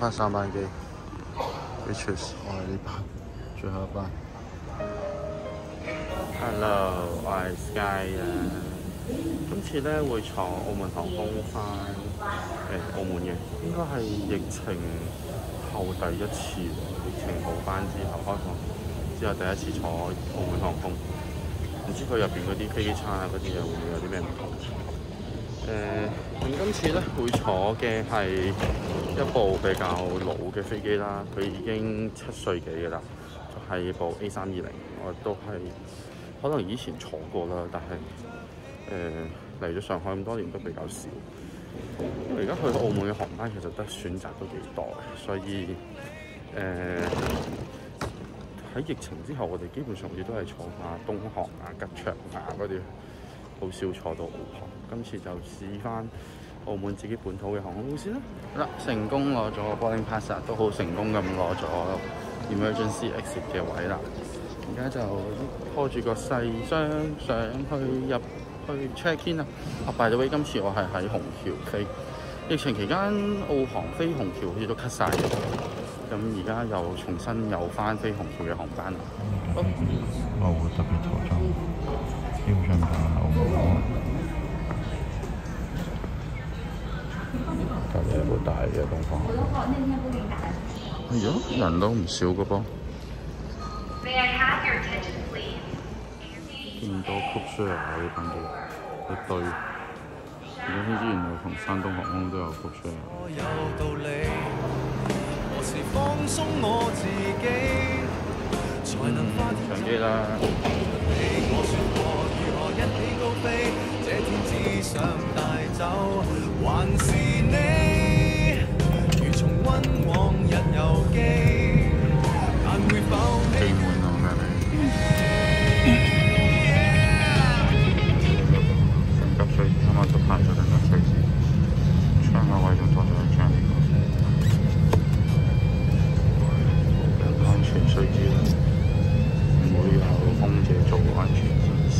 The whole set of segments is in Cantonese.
翻3班機 ，which is 我係呢班最後一班。Hello， 我係 Sky 啊。今次咧會坐澳門航空翻澳門嘅，應該係疫情後第一次，疫情好翻之後開放之後第一次坐澳門航空。唔知佢入邊嗰啲飛機餐啊嗰啲嘢會唔會有啲咩唔同？咁今次咧會坐嘅係一部比較老嘅飛機啦，佢已經7歲幾嘅啦，就係部 A320。我都係可能以前坐過啦，但係嚟咗上海咁多年都比較少。而家去澳門嘅航班其實得選擇都幾多嘅，所以喺疫情之後，我哋基本上亦都係坐下東航啊、吉祥啊嗰啲，好少坐到澳航。今次就試翻澳門自己本土嘅航空路線啦。好啦，成功攞咗 boarding pass， 都好成功咁攞咗 emergency exit 嘅位啦。而家就拖住個細箱上去 check in 啦。by the way， 今次我係喺虹橋飛。疫情期間澳航飛虹橋好似都 cut 晒嘅，咁而家又重新有翻飛虹橋嘅航班啦。我會特別妥裝，基本上就係澳門。隔離有部大嘅東方航空。係啊，人都唔少嘅噃。見到 codeshare 啊呢班機一堆，而家先知原來同山東航空都有 codeshare。上機啦！幾滿啊！咩嚟？緊急水，啱啱就派咗緊急水先，窗口位仲多咗一張呢個安全須知啦，唔會有空姐做安全指示。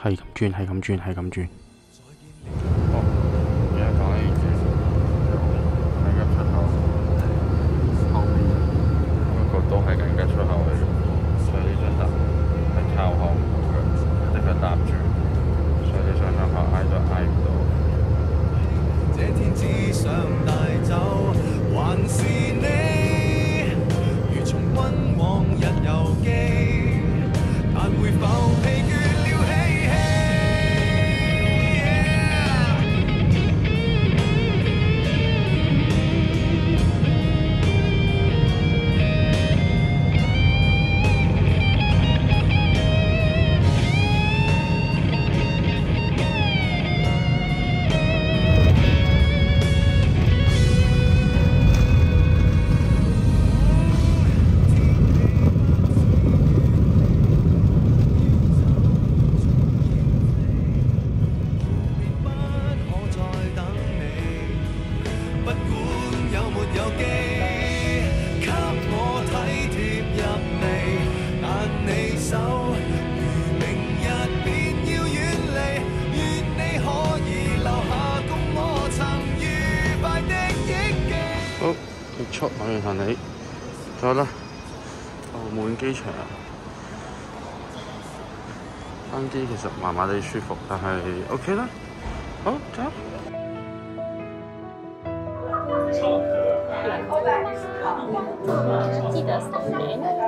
係咁轉，係咁轉，係咁轉。哦，而家講呢件事，緊急出口後面嗰個都係緊急出口嚟嘅，所以呢張凳係靠後唔到嘅，一定要搭住，所以你想向後挨都挨唔到。這天只想帶走，還是你，如重溫往日遊記，但會否疲倦了嬉戲？好，結束我嘅行李，走啦！澳門機場班機其實麻麻地舒服，但係 OK 啦。好，走。記得掃描。